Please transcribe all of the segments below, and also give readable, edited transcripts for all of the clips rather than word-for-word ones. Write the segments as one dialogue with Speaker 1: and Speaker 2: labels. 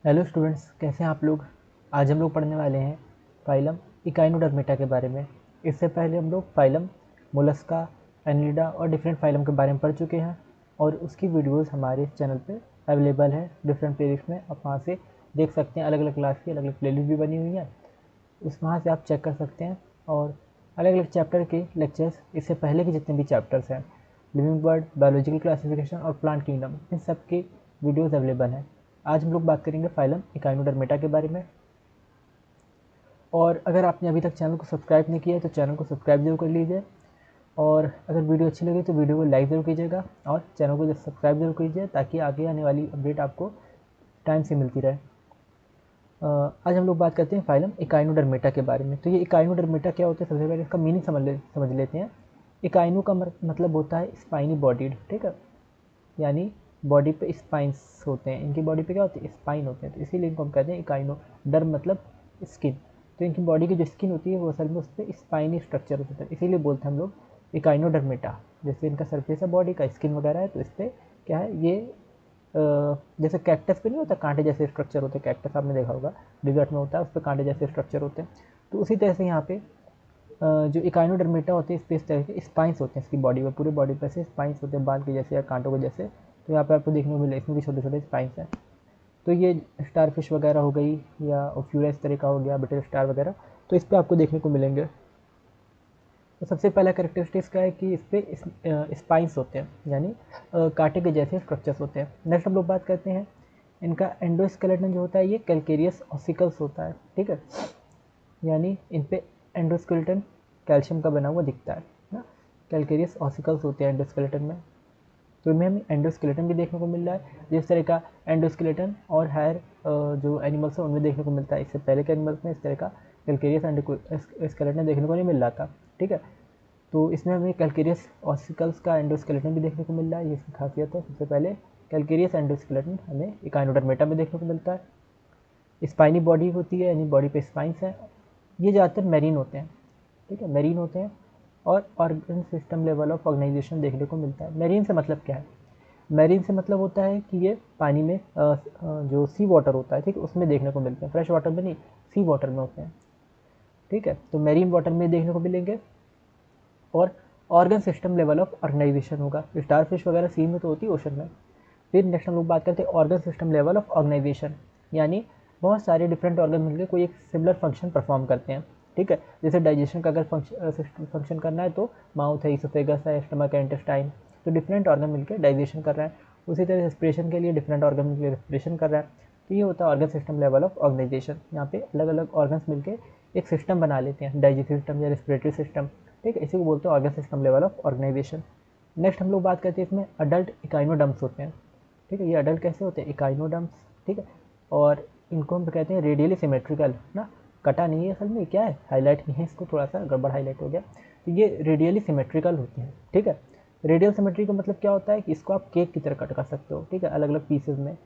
Speaker 1: Hello students, कैसे हैं आप लोग। आज हम लोग पढ़ने वाले हैं फाइलम इकाइनोडर्मेटा के बारे में। इससे पहले हम लोग फाइलम मोलस्का, एनिलिडा और डिफरेंट फाइलम के बारे में पढ़ चुके हैं और उसकी वीडियोस हमारे चैनल पे अवेलेबल है डिफरेंट प्लेलिस्ट में। आप वहाँ से देख सकते हैं, अलग अलग क्लास की अलग अलग प्लेलिस्ट भी बनी हुई है, उस वहाँ से आप चेक कर सकते हैं। और अलग अलग चैप्टर के लेक्चर्स, इससे पहले के जितने भी चैप्टर्स हैं, लिविंग बर्ड, बायोलॉजिकल क्लासिफिकेशन और प्लांट किंगडम, इन सब की वीडियोस अवेलेबल हैं। आज हम लोग बात करेंगे फाइलम इकाइनोडर्मेटा के बारे में। और अगर आपने अभी तक चैनल को सब्सक्राइब नहीं किया है तो चैनल को सब्सक्राइब जरूर कर लीजिए। और अगर वीडियो अच्छी लगे तो वीडियो को लाइक ज़रूर कीजिएगा और चैनल को सब्सक्राइब जरूर कीजिए, ताकि आगे आने वाली अपडेट आपको टाइम से मिलती रहे। आज हम लोग बात करते हैं फाइलम इकाइनोडर्मेटा के बारे में। तो ये इकाइनोडर्मेटा क्या होता है, सबसे पहले इसका मीनिंग समझ लेते हैं। इकाइनो का मतलब होता है स्पाइनी बॉडीड, ठीक है, यानी बॉडी पे स्पाइंस होते हैं। इनकी बॉडी पे क्या होते हैं, स्पाइन होते हैं, तो इसीलिए इनको हम कहते हैं इकाइनो। डर्म मतलब स्किन। तो इनकी बॉडी की जो स्किन होती है वो असल में उस पर स्पाइनी स्ट्रक्चर होता है, इसीलिए बोलते हैं हम लोग इकाइनोडर्मेटा। जैसे इनका सरफेस है बॉडी का, स्किन वगैरह है, तो इस पर क्या है ये जैसे कैक्टस पे नहीं होता कांटे जैसे स्ट्रक्चर होते हैं, कैक्टस आपने देखा होगा डिजर्ट में होता है, उस पर कांटे जैसे स्ट्रक्चर होते हैं। तो उसी तरह से यहाँ पे जो इकाइनोडर्मेटा होते हैं इस पे इस तरह के स्पाइंस होते हैं, इसकी बॉडी में, पूरे बॉडी पे से स्पाइंस होते हैं, बाल के जैसे या कांटों के जैसे। तो यहाँ पे आपको देखने को मिले, इसमें भी छोटे छोटे स्पाइंस हैं। तो ये स्टार फिश वगैरह हो गई या फ्यूरा इस तरह का हो गया, बटर स्टार वगैरह, तो इस पर आपको देखने को मिलेंगे। तो सबसे पहला कैरेक्टरिस्टिक्स क्या है कि इस पर स्पाइंस होते हैं, यानी कांटे के जैसे स्ट्रक्चर्स होते हैं। नेक्स्ट हम लोग बात करते हैं इनका एंडोस्केलेटन जो होता है, ये कैल्केरियस ऑसिकल्स होता है, ठीक है, यानी इन पे एंडोस्केलेटन कैल्शियम का बना हुआ दिखता है ना। कैल्केरियस ऑसिकल्स होते हैं एंडोस्केलेटन में। तो इनमें हमें एंडोस्केलेटन भी देखने को मिल रहा है, जिस तरह का एंडोस्केलेटन और हायर जो एनिमल्स हैं उनमें देखने को मिलता है। इससे पहले के एनिमल्स में इस तरह का कैल्केरियस एंडोस्केलेटन देखने को नहीं मिल रहा था, ठीक है। तो इसमें हमें कैल्केरियस ऑसिकल्स का एंडोस्केलेटन भी देखने को मिल रहा है, ये इसकी खासियत है। सबसे पहले कैल्केरियस एंडोस्केलेटन हमें इकाइनोडर्मेटा में देखने को मिलता है। स्पाइनी बॉडी होती है, यानी बॉडी पे स्पाइंस हैं। ये ज़्यादातर मैरीन होते हैं, ठीक है, मैरीन होते हैं। और organ system level of organization देखने को मिलता है। मैरीन से मतलब क्या है, मैरीन से मतलब होता है कि ये पानी में जो सी वाटर होता है, ठीक है, उसमें देखने को मिलते हैं, फ्रेश वाटर में नहीं, सी वाटर में होते हैं, ठीक है। तो मैरीन वाटर में देखने को मिलेंगे। और organ system level of organization होगा। स्टार फिश वगैरह सी में तो होती है, ओशन में। फिर नेक्स्ट हम लोग बात करते हैं organ system level of organization, यानी बहुत सारे डिफरेंट ऑर्गन मिलकर कोई एक सिमिलर फंक्शन परफॉर्म करते हैं, ठीक है। जैसे डाइजेशन का अगर फंक्शन करना है तो माउथ है, इसोफेगस है, स्टमक है, इंटेस्टाइन, तो डिफरेंट ऑर्गन मिलकर डाइजेशन कर रहा है। उसी तरह रेस्पिरेशन के लिए डिफरेंट ऑर्गन मिलकर रेस्पिरेशन कर रहा है। तो ये होता है organ system level of organization. यहाँ पे अलग अलग ऑर्गन्स मिलकर एक सिस्टम बना लेते हैं, डाइजेस्टिव सिस्टम या रेस्पिरेटरी सिस्टम, ठीक है, इसी को बोलते हैं organ system level of organization. Next हम लोग बात करते हैं इसमें अडल्ट इकाइनोडम्स होते हैं, ठीक है। ये अडल्ट कैसे होते हैं, इकाइनोडम्स, ठीक है। और इनको हम कहते हैं रेडियली सिमेट्रिकल ना, कटा नहीं है असल में, क्या है, हाईलाइट नहीं है, इसको थोड़ा सा गड़बड़ हाईलाइट हो गया। तो ये रेडियली सिमेट्रिकल होते हैं, ठीक है। रेडियल सिमेट्री का मतलब क्या होता है कि इसको आप केक की तरह कट कर सकते हो, ठीक है, अलग अलग पीसेज में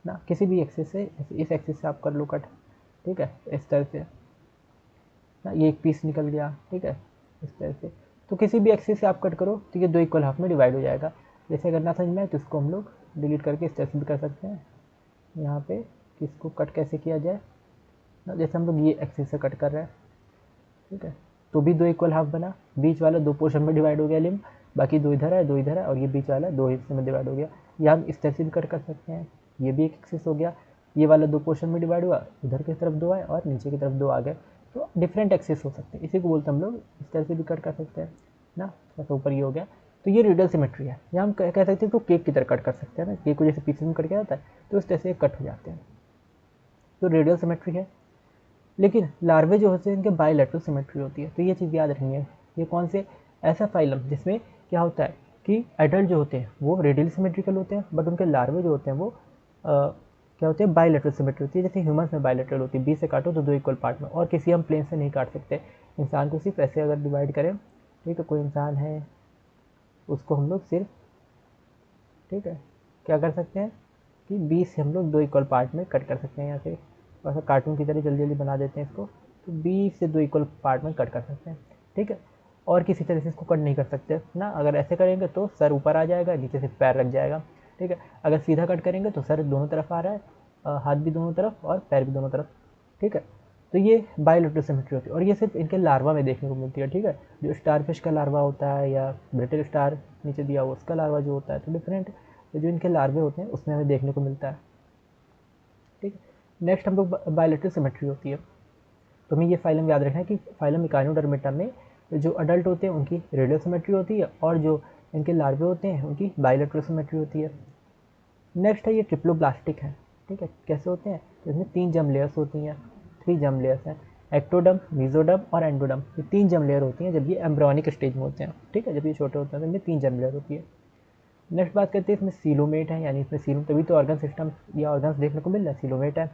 Speaker 1: ना, किसी भी एक्सिस से, इस एक्सिस से आप कर लो कट, ठीक है, इस तरह से ना, ये एक पीस निकल गया, ठीक है, इस तरह से। तो किसी भी एक्सिस से आप कट करो तो ये दो इक्वल हाफ में डिवाइड हो जाएगा। जैसे अगर ना समझ में आए तो इसको हम लोग डिलीट करके इस तरह से भी कर सकते हैं यहाँ पे, कि इसको कट कैसे किया जाए ना। जैसे हम लोग ये एक्सिस से कट कर रहे हैं, ठीक है, तो भी दो इक्वल हाफ बना, बीच वाला दो पोर्शन में डिवाइड हो गया लिम्ब, बाकी दो इधर है, दो इधर है, और ये बीच वाला दो हिस्से में डिवाइड हो गया। या हम इस तरह से भी कट कर सकते हैं, ये भी एक एक्सिस हो गया, ये वाला दो पोर्शन में डिवाइड हुआ, उधर की तरफ दो आए और नीचे की तरफ दो आ गए। तो डिफरेंट एक्सिस हो सकते हैं, इसी को बोलते हैं हम लोग, इस तरह से भी कट कर सकते हैं ना। जैसे ऊपर ये हो गया, तो ये रेडियल सिमेट्री है। या हम कह सकते हैं तो केक की तरह कट कर सकते हैं ना, केक को जैसे पीसेस में कट किया जाता है, तो इस तरह से कट हो जाते हैं, तो रेडियल सिमेट्री है। लेकिन लार्वे जो होते हैं इनके बायलैटरल सिमेट्री होती है, तो ये चीज़ याद रखनी है। ये कौन से, ऐसा फाइलम जिसमें क्या होता है कि एडल्ट जो होते हैं वो रेडियल सिमेट्रिकल होते हैं, बट उनके लार्वे जो होते हैं वो क्या होते हैं, बायलैटरल सिमेट्री होती है। जैसे ह्यूमंस में बायलैटरल होती है, 20 से काटो तो दो इक्वल पार्ट में, और किसी हम प्लेन से नहीं काट सकते। इंसान को सिर्फ ऐसे अगर डिवाइड करें, ठीक है, कोई इंसान है उसको हम लोग सिर्फ, ठीक है, क्या कर सकते हैं कि 20 से हम लोग दो इक्वल पार्ट में कट कर सकते हैं। यहाँ से थोड़ा सा कार्टून की तरह जल्दी जल्दी बना देते हैं इसको, तो 20 से दो इक्वल पार्ट में कट कर सकते हैं, ठीक है। और किसी तरह से इसको कट नहीं कर सकते ना, अगर ऐसे करेंगे तो सर ऊपर आ जाएगा, नीचे से पैर रख जाएगा, ठीक है। अगर सीधा कट करेंगे तो सर दोनों तरफ आ रहा है, हाथ भी दोनों तरफ और पैर भी दोनों तरफ, ठीक है। तो ये बायोलेटरल सिमेट्री होती है और ये सिर्फ इनके लार्वा में देखने को मिलती है, ठीक है। जो स्टारफिश का लार्वा होता है या ब्रिटिल स्टार नीचे दिया हुआ उसका लार्वा जो होता है, तो डिफरेंट जो इनके लार्वे होते हैं उसमें हमें देखने को मिलता है, ठीक है। नेक्स्ट हम लोग बायोलेटरल सिमेट्री होती है। तो हमें ये फाइलम याद रखना है कि फाइलम इकाइनोडर्मेटा में जो अडल्ट होते हैं उनकी रेडियल सिमेट्री होती है और जो इनके लार्वे होते हैं उनकी बायोलेटरल सिमेट्री होती है। नेक्स्ट है ये ट्रिप्लोब्लास्टिक है, ठीक है। कैसे होते हैं, तो इसमें 3 जर्म लेयर्स होती हैं, 3 जर्म लेयर्स हैं, एक्टोडर्म, मेसोडर्म और एंडोडर्म। ये 3 जर्म लेयर होती हैं जब ये एम्ब्रियोनिक स्टेज में होते हैं, ठीक है। जब ये छोटे होते हैं तो इनमें 3 जर्म लेयर होती है। नेक्स्ट बात करते हैं इसमें सीलोमेट है, यानी इसमें सीलोम, तभी तो ऑर्गन सिस्टम या ऑर्गन्स देखने को मिल रहा है, सीलोमेट है,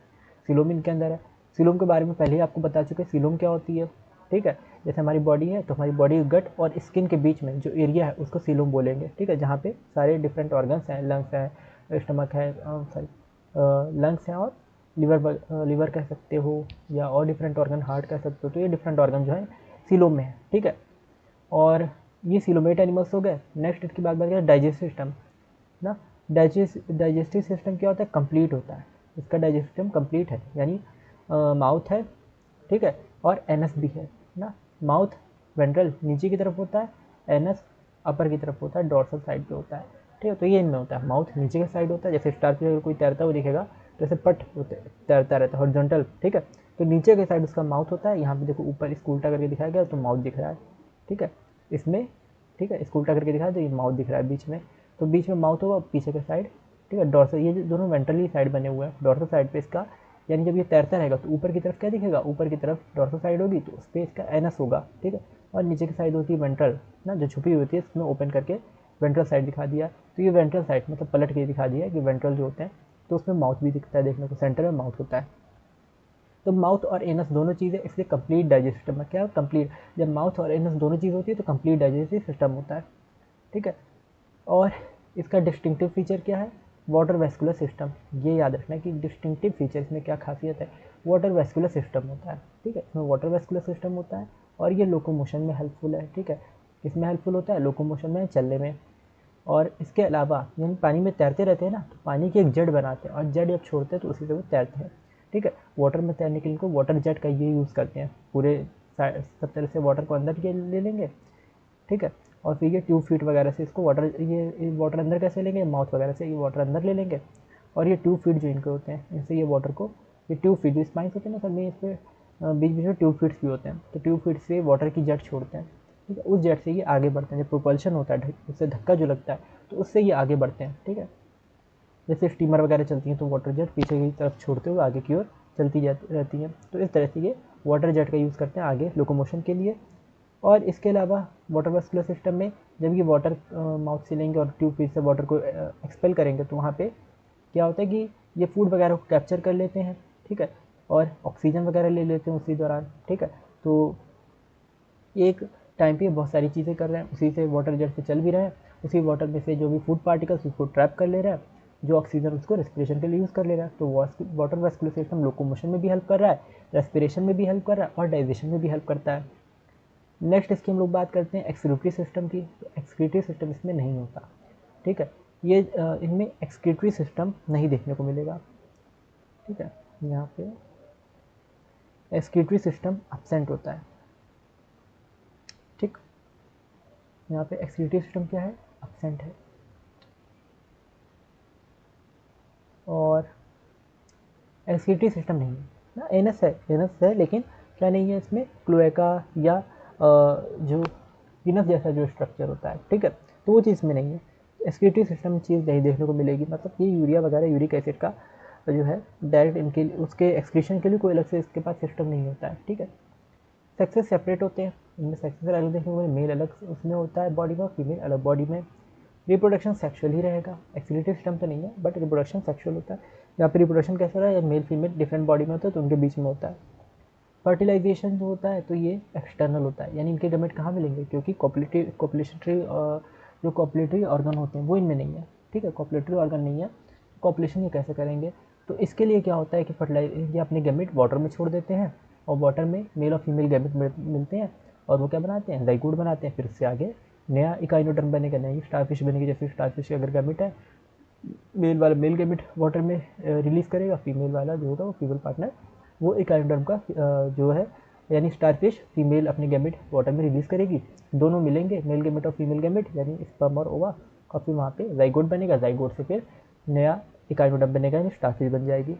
Speaker 1: सीलोम इनके अंदर है। सीलोम के बारे में पहले ही आपको बता चुके हैं सीलोम क्या होती है, ठीक है। जैसे हमारी बॉडी है तो हमारी बॉडी गट और स्किन के बीच में जो एरिया है उसको सीलोम बोलेंगे, ठीक है। जहाँ पे सारे डिफरेंट ऑर्गन्स हैं, लंग्स हैं, स्टमक है, सॉरी लंग्स हैं और लीवर कह सकते हो या और डिफरेंट ऑर्गन, हार्ट कह सकते हो। तो ये डिफरेंट ऑर्गन जो है सीलोम में है, ठीक है। और ये सीलोमेट एनिमल्स हो गए। नेक्स्ट इसकी बात करें डाइजेस्टिव सिस्टम ना। डाइजेस्टिव सिस्टम क्या होता है, कंप्लीट होता है। इसका डाइजेस्टिव सिस्टम कंप्लीट है, यानी माउथ है, ठीक है, और एनस भी है ना। माउथ वेंट्रल नीचे की तरफ होता है, एनस अपर की तरफ होता है, डोर्सल साइड पे होता है, ठीक है। तो ये इनमें होता है, माउथ नीचे की साइड होता है, जैसे स्टारफिश अगर कोई तैरता हुआ दिखेगा तो ऐसे पट होते तैरता रहता है हॉरिजॉन्टल, ठीक है। तो नीचे की साइड उसका माउथ होता है। यहाँ पे देखो ऊपर इसको उल्टा करके दिखाया गया तो माउथ दिख रहा है, ठीक है, इसमें, ठीक है। इसको उल्टा करके दिखाया तो ये माउथ दिख रहा है बीच में, तो बीच में माउथ होगा, पीछे के साइड, ठीक है, डोर्सल। ये दोनों वेंट्रली साइड बने हुए हैं, डोर्सल साइड पे इसका, यानी जब ये तैरता रहेगा तो ऊपर की तरफ क्या दिखेगा, ऊपर की तरफ डोर्सल साइड होगी तो उस पर इसका एनस होगा, ठीक है। और नीचे की साइड होती है वेंट्रल ना, जो छुपी होती है, इसमें ओपन करके वेंट्रल साइड दिखा दिया। तो ये वेंट्रल साइड मतलब पलट के दिखा दिया कि वेंट्रल जो होते हैं, तो उसमें माउथ भी दिखता है देखने को, सेंटर में माउथ होता है। तो माउथ और एनस दोनों चीज़ें, इसलिए कंप्लीट डाइजेस्टिव सिस्टम है। क्या कंप्लीट, जब माउथ और एनस दोनों चीज़ होती है तो कंप्लीट डाइजेस्टिव सिस्टम होता है, ठीक है। और इसका डिस्टिंक्टिव फीचर क्या है, वाटर वेस्कुलर सिस्टम। ये याद रखना है कि डिस्टिंक्टिव फीचर इसमें क्या खासियत है, वाटर वेस्कुलर सिस्टम होता है, ठीक है। इसमें वाटर वेस्कुलर सिस्टम होता है और ये लोकोमोशन में हेल्पफुल है, ठीक है। किसमें हेल्पफुल होता है, लोकोमोशन में, चलने में। और इसके अलावा यानी पानी में तैरते रहते हैं ना, तो पानी की एक जेट बनाते हैं और जेट जब छोड़ते हैं तो उसी से वो तैरते हैं, ठीक है। वाटर में तैरने के लिए इनको वाटर जेट का ये यूज़ करते हैं, पूरे सब तरह से वाटर को अंदर के ले लेंगे, ठीक है। और फिर ये ट्यूब फीट वगैरह से इसको वाटर, ये वाटर अंदर कैसे लेंगे, माउथ वगैरह से ये वाटर अंदर ले लेंगे। और ये ट्यूब फीट जो इनके होते हैं, इनसे ये वाटर को, ये ट्यूब फीट जो स्पाइंस होते हैं ना सब में, इस पर बीच बीच में ट्यूब फीट्स भी होते हैं, तो ट्यूब फीट से वाटर की जेट छोड़ते हैं, ठीक है। उस जेट से ये आगे बढ़ते हैं, जब प्रोपल्शन होता है उससे धक्का जो लगता है तो उससे ये आगे बढ़ते हैं, ठीक है। जैसे स्टीमर वगैरह चलती हैं तो वाटर जेट पीछे की तरफ छोड़ते हुए आगे की ओर चलती जाती रहती हैं। तो इस तरह से ये वाटर जेट का यूज़ करते हैं आगे लोकोमोशन के लिए। और इसके अलावा वाटर वेस्कुलर सिस्टम में जब ये वाटर माउथ से लेंगे और ट्यूब फीट से वाटर को एक्सपेल करेंगे तो वहाँ पे क्या होता है कि ये फूड वगैरह को कैप्चर कर लेते हैं, ठीक है, और ऑक्सीजन वगैरह ले लेते हैं उसी दौरान, ठीक है। तो एक टाइम पे बहुत सारी चीज़ें कर रहे हैं, उसी से वाटर जेट से चल भी रहे हैं, उसी वाटर में से जो भी फूड पार्टिकल्स उसको ट्रैप कर ले रहा है, जो ऑक्सीजन उसको रेस्पिरेशन के लिए यूज़ कर ले रहा है। तो वाटर वेस्कुलर सिस्टम लोकोमोशन में भी हेल्प कर रहा है, रेस्पिरेशन में भी हेल्प कर रहा है और डाइजेशन में भी हेल्प करता है। नेक्स्ट इसकी हम लोग बात करते हैं एक्सक्रीटरी सिस्टम की। तो एक्सक्रीटरी सिस्टम इसमें नहीं होता, ठीक है। ये इनमें एक्सक्रीटरी सिस्टम नहीं देखने को मिलेगा, ठीक है। यहाँ पे एक्सक्रीटरी सिस्टम एब्सेंट होता है, ठीक। यहाँ पे एक्सक्रीटरी सिस्टम क्या है, एब्सेंट है। और एक्सक्रीटरी सिस्टम नहीं है ना, एनस है लेकिन क्या नहीं है इसमें, क्लोएका या जो विनस जैसा जो स्ट्रक्चर होता है, ठीक है, तो वो चीज़ में नहीं है। एक्सक्रीटरी सिस्टम चीज़ नहीं देखने को मिलेगी, मतलब ये यूरिया वगैरह, यूरिक एसिड का जो है डायरेक्ट इनके उसके एक्सक्रीशन के लिए कोई अलग से इसके पास सिस्टम नहीं होता है, ठीक है। सेक्सेस सेपरेट होते हैं, इनमें सेक्सेस अलग देखने को, मेल अलग उसमें होता है बॉडी में, फीमेल अलग बॉडी में। रिप्रोडक्शन सेक्सुअल ही रहेगा, एक्सक्रीटरी सिस्टम तो नहीं है बट रिप्रोडक्शन सेक्सुअल होता है। यहाँ पे रिप्रोडक्शन कैसा रहा है, मेल फीमेल डिफरेंट बॉडी में होता है तो उनके बीच में होता है। फर्टिलाइजेशन जो होता है तो ये एक्सटर्नल होता है, यानी इनके गमेट कहाँ मिलेंगे, क्योंकि कॉपुलेटरी जो कॉपुलेटरी ऑर्गन होते हैं वो इनमें नहीं है, ठीक है। कॉपुलेटरी ऑर्गन नहीं है, कॉपुलेशन ये कैसे करेंगे, तो इसके लिए क्या होता है कि ये अपने गैमेट वाटर में छोड़ देते हैं और वाटर में मेल और फीमेल गैमेट मिलते हैं और वो क्या बनाते हैं, ज़ाइगोट बनाते हैं। फिर उससे आगे नया इकाइनोडर्म बनेगा, नई स्टारफिश बनेगी। जैसे स्टारफिश अगर गैमेट है मेल वाला मेल गैमेट वाटर में रिलीज़ करेगा, फीमेल वाला जो होगा वो फीमेल पार्टनर वो इकाइनोडर्म का जो है यानी स्टारफिश फीमेल अपने गैमेट वाटर में रिलीज़ करेगी, दोनों मिलेंगे मेल गैमेट और फीमेल गैमेट यानी स्पर्म और ओवा, और फिर वहाँ पे जाइगोट बनेगा, जाइगोट से फिर नया इकाइनोडर्म बनेगा यानी स्टारफिश बन जाएगी।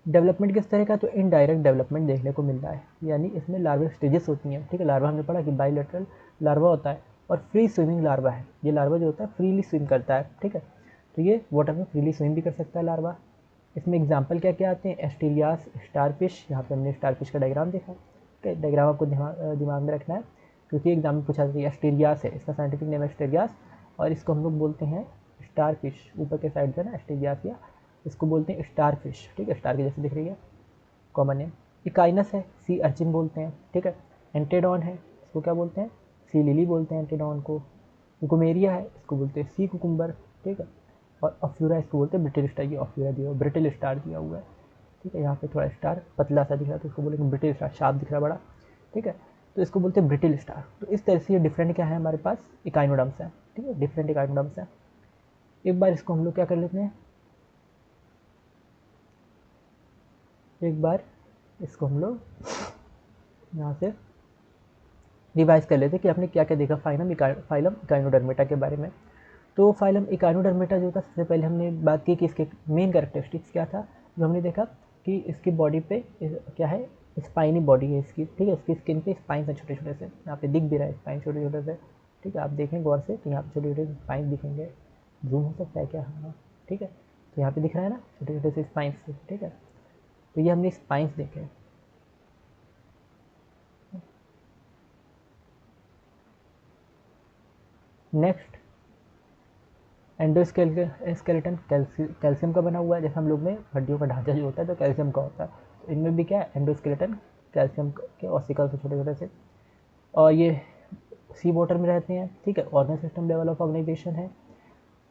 Speaker 1: डेवलपमेंट किस तरह का, तो इनडायरेक्ट डेवलपमेंट देखने को मिल रहा है, यानी इसमें लार्वा स्टेजेस होती हैं, ठीक है। लार्वा हमने पढ़ा कि बाइलेटरल लार्वा होता है और फ्री स्विमिंग लार्वा है, ये लार्वा जो होता है फ्रीली स्विम करता है, ठीक है। तो ये वाटर में फ्रीली स्विम भी कर सकता है लार्वा। इसमें एग्जाम्पल क्या क्या आते हैं, एस्टेरियास, स्टारफिश, यहाँ पे हमने स्टारफिश का डायग्राम देखा, ठीक है। डायग्राम आपको दिमाग में रखना है क्योंकि एग्जाम में पूछा जाता है। एस्टेरियास है, इसका साइंटिफिक नेम है एस्टेरियास, और इसको हम लोग बोलते हैं स्टारफिश, ऊपर के साइड से ना एस्टेरियास, या इसको बोलते हैं स्टारफिश, ठीक है, स्टार के जैसे दिख रही है, कॉमन नेम। इकाइनस है, सी अर्चिन बोलते हैं, ठीक है। एंटेडॉन है, इसको क्या बोलते हैं, सी लिली बोलते हैं एंटेडॉन को। गुमेरिया है, इसको बोलते हैं सी कुकुम्बर, ठीक है। और अफ्यूरा इसको बोलते हैं ब्रिटिल स्टार, ये अफ्यूरा दिया हुआ, ब्रिटिल स्टार दिया हुआ है, ठीक है। यहाँ पे थोड़ा स्टार पतला सा दिख रहा है तो इसको बोलेंगे ब्रिटिल स्टार, शार्प दिख रहा है बड़ा, ठीक है। तो इसको बोलते हैं ब्रिटिल स्टार। तो इस तरह से ये डिफरेंट क्या है हमारे पास, इकाइनोडर्म्स हैं, ठीक है, डिफरेंट इकाइनोडर्म्स हैं। एक बार इसको हम लोग क्या कर लेते हैं, एक बार इसको हम लोग यहाँ से रिवाइज कर लेते हैं कि आपने क्या क्या देखा फाइलम इकाइनोडर्मेटा के बारे में। तो फाइलम इकाइनोडर्मेटा जो था, सबसे पहले हमने बात की कि इसके मेन कैरेक्टरिस्टिक्स क्या था, जो हमने देखा कि इसकी बॉडी पे क्या है, स्पाइनी बॉडी है इसकी, ठीक है। इसकी स्किन पे स्पाइंस हैं छोटे छोटे से, यहाँ पे दिख भी रहा है स्पाइन छोटे छोटे से, ठीक है। आप देखें गौर से तो यहाँ पे छोटे छोटे स्पाइंस दिखेंगे, जूम हो सकता है क्या, हाँ ठीक है। तो यहाँ पे दिख रहा है ना छोटे छोटे से स्पाइंस, ठीक है। तो ये हमने स्पाइंस देखे। नेक्स्ट एंडोस्केलेटन कैल्शियम का बना हुआ है, जैसे हम लोग में हड्डियों का ढांचा जो होता है तो कैल्शियम का होता है, तो इनमें भी क्या है एंडोस्केलेटन कैल्शियम के ऑसिकल से छोटे छोटे से, और ये सी वाटर में रहते हैं, ठीक है। Organ system level of organization है।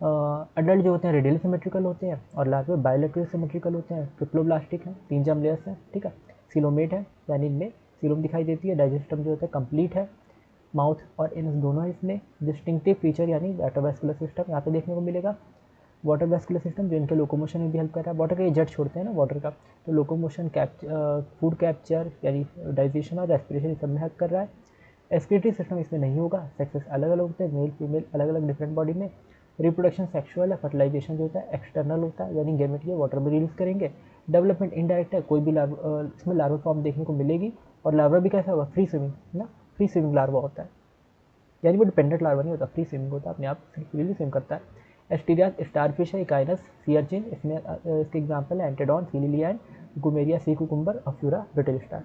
Speaker 1: अडल्ट जो होते हैं रेडियल सिमेट्रिकल होते हैं और लार्वा बायोलेटरल सिमेट्रिकल होते हैं, ट्रिप्लोब्लास्टिक हैं, 3 जर्म लेयर्स हैं, ठीक है। सिलोमेट है, यानी इनमें सिलोम दिखाई देती है। डाइजेस्टम जो होता है कंप्लीट है, माउथ और इनस दोनों है इसमें। डिस्टिंक्टिव फीचर यानी वाटरवैस्कुलर सिस्टम यहाँ पे देखने को मिलेगा। वाटर वैस्कुलर सिस्टम जो इनके लोकोमोशन में भी हेल्प कर रहा है, वाटर का ये जेट छोड़ते हैं ना वाटर का, तो लोकोमोशन, फूड कैप्चर यानी डाइजेशन और रेस्पिरेशन सब में हेल्प कर रहा है। एक्सक्रीटरी सिस्टम इसमें नहीं होगा, सेक्सेस अलग अलग होते हैं, मेल फीमेल अलग अलग डिफरेंट बॉडी में। रिप्रोडक्शन सेक्सुअल है, फर्टिलाइजेशन जो होता है एक्सटर्नल होता है, यानी गैमेट ये वाटर में रिलीज करेंगे। डेवलपमेंट इनडायरेक्ट है, कोई भी इसमें लार्वा फॉर्म देखने को मिलेगी, और लार्वा भी कैसा होगा, फ्री स्विमिंग ना, फ्री स्विमिंग लार्वा होता है, यानी वो डिपेंडेंट लार्वा नहीं होता, फ्री स्विमिंग होता है, अपने आप फ्रीली स्विम करता है। एस्टीरिया स्टारफिश है, इकाइनस, सी अर्चिन, इसमें इसके एग्जाम्पल है एंटेडॉन, सीलिलिया एंड गुमेरिया, sea cucumber, Ophiura, brittle star.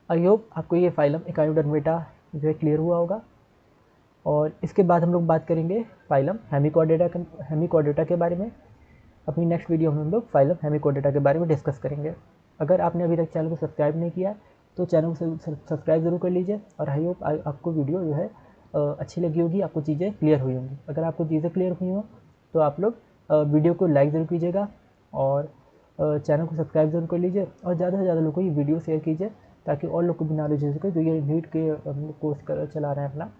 Speaker 1: I hope आपको ये फाइलम इकाइनोडर्मेटा जो है क्लियर हुआ होगा। और इसके बाद हम लोग बात करेंगे फाइलम हेमिकॉर्डेटा के बारे में। अपनी नेक्स्ट वीडियो में हम लोग फाइलम हेमिकॉर्डेटा के बारे में डिस्कस करेंगे। अगर आपने अभी तक चैनल को सब्सक्राइब नहीं किया तो चैनल को सब्सक्राइब ज़रूर कर लीजिए, और आई होप आपको वीडियो जो है अच्छी लगी होगी, आपको चीज़ें क्लियर हुई होंगी। अगर आपको चीज़ें क्लियर हुई हों तो आप लोग वीडियो को लाइक ज़रूर कीजिएगा, और चैनल को सब्सक्राइब ज़रूर कर लीजिए, और ज़्यादा से ज़्यादा लोगों को ये वीडियो शेयर कीजिए ताकि और लोग को भी नॉलेज हो सके, जो ये नीट के कोर्स चला रहे हैं अपना,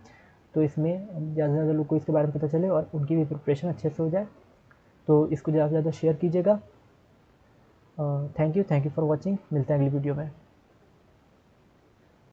Speaker 1: तो इसमें ज़्यादा से ज़्यादा लोग को इसके बारे में पता चले और उनकी भी प्रिपरेशन अच्छे से हो जाए। तो इसको ज़्यादा से ज़्यादा शेयर कीजिएगा। थैंक यू फॉर वॉचिंग, मिलते हैं अगली वीडियो में।